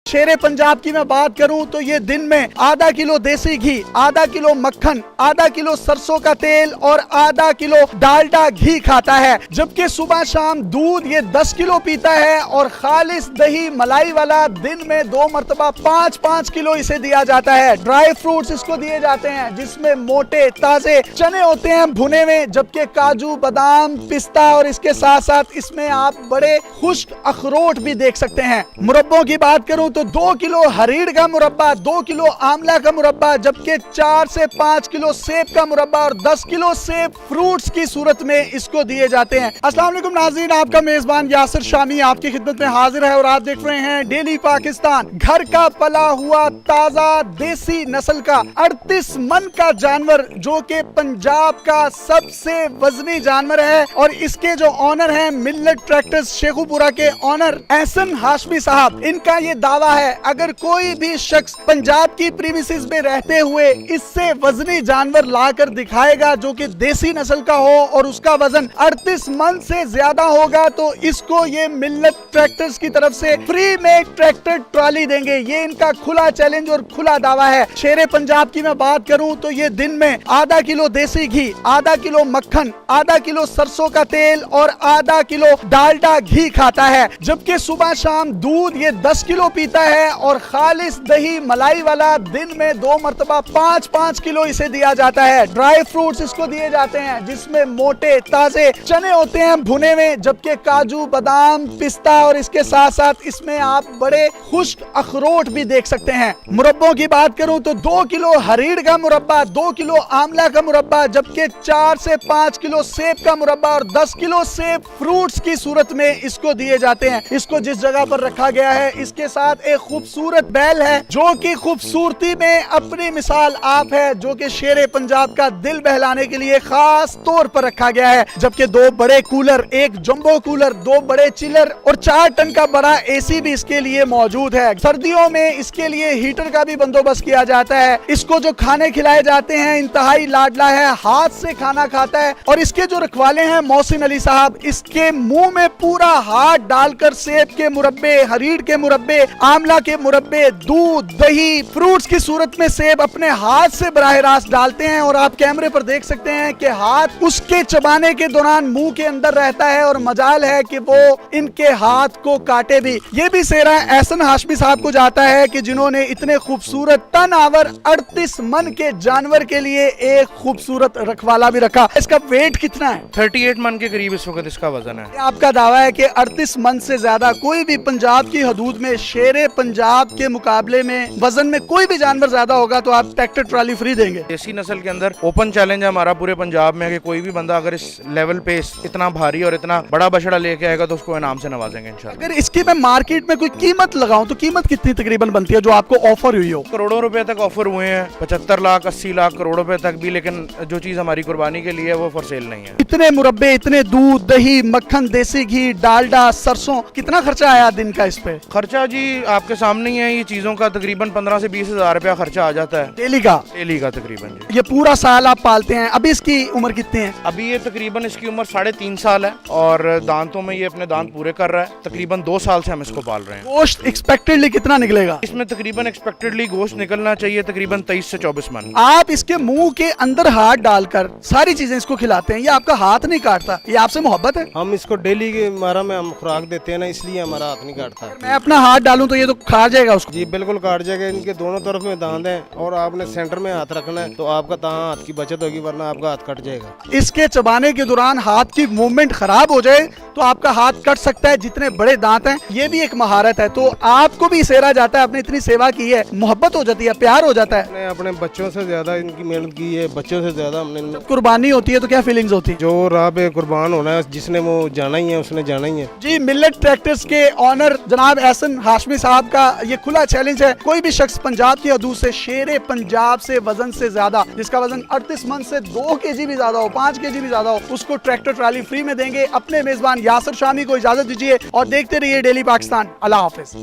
शेरे पंजाब की मैं बात करूं तो ये दिन में आधा किलो देसी घी, आधा किलो मक्खन, आधा किलो सरसों का तेल और आधा किलो डालडा घी खाता है, जबकि सुबह शाम दूध ये 10 किलो पीता है और खालिस दही मलाई वाला दिन में 2 मरतबा 5-5 किलो इसे दिया जाता है। ड्राई फ्रूट्स इसको दिए जाते हैं जिसमें मोटे ताजे चने होते हैं भुने हुए, जबकि काजू बादाम पिस्ता और इसके साथ साथ इसमें आप बड़े खुश्क अखरोट भी देख सकते हैं। मुरब्बों की बात करूं तो 2 किलो हरीड़ का मुरब्बा, 2 किलो आंवला का मुरब्बा, जबकि 4 से 5 किलो सेब का मुरब्बा और 10 किलो सेब फ्रूट्स की सूरत में इसको दिए जाते हैं। अस्सलाम वालेकुम नाज़रीन, आपका मेजबान यासिर शामी आपकी खिदमत में हाजिर है और आप देख रहे हैं डेली पाकिस्तान। घर का पला हुआ ताजा देसी नस्ल का 38 मन का जानवर जो कि पंजाब का सबसे वजनी जानवर है और इसके जो ऑनर हैं मिलेट ट्रैक्टर्स शेखुपुरा के ऑनर ऐसन हाशमी साहब, इनका ये दावा है अगर कोई भी शख्स पंजाब की प्रीमिसेस में रहते हुए इससे वजनी जानवर लाकर दिखाएगा जो कि देसी नस्ल का हो और उसका वजन 38 मन से ज्यादा होगा तो इसको ये मिलेट ट्रैक्टर्स की तरफ से फ्री में ट्रैक्टर ट्रॉली देंगे। ये इनका खुला चैलेंज और खुला दावा है। शेरे पंजाब की मैं बात करूं तो ये दिन में आधा किलो देसी घी, आधा किलो मक्खन, आधा किलो सरसों का तेल और आधा किलो डालडा घी खाता है, जबकि सुबह शाम दूध ये 10 किलो पीता है और खालिस दही मलाई वाला दिन में 2 मरतबा 5-5 किलो इसे दिया जाता है। ड्राई फ्रूट्स इसको दिए जाते हैं जिसमें मोटे ताजे चने होते हैं भुने हुए, जबकि काजू बादाम पिस्ता और इसके साथ साथ इसमें आप बड़े खुश्क अखरोट भी देख सकते हैं। मुरब्बों की बात करूं तो 2 किलो हरीड़ का मुरब्बा, 2 किलो आंवला का मुरब्बा, जबकि 4 से 5 किलो सेब का मुरब्बा और 10 किलो सेब फ्रूट्स की सूरत में इसको दिए जाते हैं। इसको जिस जगह पर रखा गया है इसके साथ एक खूबसूरत बैल है जो कि खूबसूरती में अपनी मिसाल आप है, जो कि शेरे पंजाब का दिल बहलाने के लिए खास तौर पर रखा गया है, जबकि 2 बड़े कूलर, एक जंबो कूलर, 2 बड़े चिलर और 4 टन का बड़ा एसी भी इसके लिए मौजूद है। सर्दियों में इसके लिए हीटर का भी बंदोबस्त किया जाता है। इसको जो खाने खिलाए जाते हैं इंतहाई लाडला है, हाथ से खाना खाता है और इसके जो रखवाले हैं मोहसिन अली साहब, इसके मुंह में पूरा हाथ डालकर सेब के मुरब्बे, हरीड़ के मुरब्बे, आंवला के मुरब्बे, दूध दही फ्रूट्स की सूरत में सेब अपने हाथ से बराह रास्त डालते हैं और आप कैमरे पर देख सकते हैं कि हाथ उसके चबाने के दौरान मुंह के अंदर रहता है और मजाल है कि वो इनके हाथ को काटे भी। ये भी सेहरा ऐसन हाशमी साहब को जाता है कि जिन्होंने इतने खूबसूरत तन आवर 38 मन के जानवर के लिए एक खूबसूरत रखवाला भी रखा। इसका वेट कितना है? 38 मन के करीब इस वक्त इसका वजन है। आपका दावा है कि 38 मन से ज्यादा कोई भी पंजाब की हदूद में शेरे पंजाब के मुकाबले में वजन में कोई भी जानवर ज्यादा होगा तो आप ट्रैक्टर ट्रॉली फ्री देंगे। देसी नस्ल के अंदर ओपन चैलेंज है हमारा पूरे पंजाब में कि कोई भी बंदा अगर इस लेवल पे इतना भारी और इतना बड़ा बछड़ा लेके आएगा तो उसको इनाम से नवाजेंगे इंशाल्लाह। अगर इसकी मैं मार्केट में कोई कीमत लगाऊं तो कीमत कितनी तकरीबन बनती है जो आपको ऑफर हुई हो? करोड़ों रुपए तक ऑफर हुए हैं, 75 लाख 80 लाख करोड़ रुपए तक भी, लेकिन जो चीज हमारी कुर्बानी के लिए है वो फॉर सेल नहीं है। इतने मुरब्बे, इतने दूध दही मक्खन देसी घी डालडा सरसों, कितना खर्चा आया दिन का इस पे? खर्चा जी आपके सामने ही है, ये चीजों का तकरीबन 15 से 20 हजार रुपया खर्चा आ जाता है डेली का तकरीबन जी। ये पूरा साल आप पालते हैं। अभी इसकी उम्र कितनी है? अभी ये तकरीबन इसकी उम्र 3.5 साल है और दांतों में ये अपने दांत पूरे कर रहा है। तकरीबन 2 साल से हम इसको पाल रहे हैं। गोश्त एक्सपेक्टेडली कितना निकलेगा इसमें? तकरीबन एक्सपेक्टेडली गोश्त निकलना चाहिए तकरीबन 23 से 24 मन। आप इसके मुंह के अंदर हाथ डालकर सारी चीजें इसको खिलाते हैं, ये आपका हाथ नहीं काटता, ये आपसे मोहब्बत है? हम इसको डेली के मारा में हम खुराक देते हैं ना, इसलिए हमारा हाथ नहीं काटता। मैं अपना हाथ डालूं तो ये तो खा जाएगा उसको? जी बिल्कुल काट जाएगा। इनके दोनों तरफ में दांत हैं और आपने सेंटर में हाथ रखना है तो आपका तहाँ हाथ की बचत होगी, वरना आपका हाथ कट जाएगा। इसके चबाने के दौरान हाथ की मूवमेंट खराब हो जाए तो आपका हाथ कट सकता है, जितने बड़े दांत हैं। ये भी एक महारत है, तो आपको भी सेहरा जाता है, आपने इतनी सेवा की है, मोहब्बत हो जाती है, प्यार हो जाता है। हमने अपने बच्चों से ज्यादा इनकी मेहनत की है, बच्चों से ज्यादा हमने। कुर्बानी होती है तो क्या फीलिंग्स होती है? जो राह पे कुर्बान होना है, जिसने वो जाना ही है उसने जाना ही है। जी, मिलेट ट्रैक्टर्स के ऑनर जनाब ऐसन हाशमी साहब का ये खुला चैलेंज है, कोई भी शख्स पंजाब की हदूद से शेरे पंजाब से वजन से ज्यादा, जिसका वजन 38 मन से 2 kg भी ज्यादा हो, 5 kg भी ज्यादा हो, उसको ट्रैक्टर ट्रॉली फ्री में देंगे। अपने मेजबान यासिर शामी को इजाजत दीजिए और देखते रहिए डेली पाकिस्तान। अल्लाह हाफिज।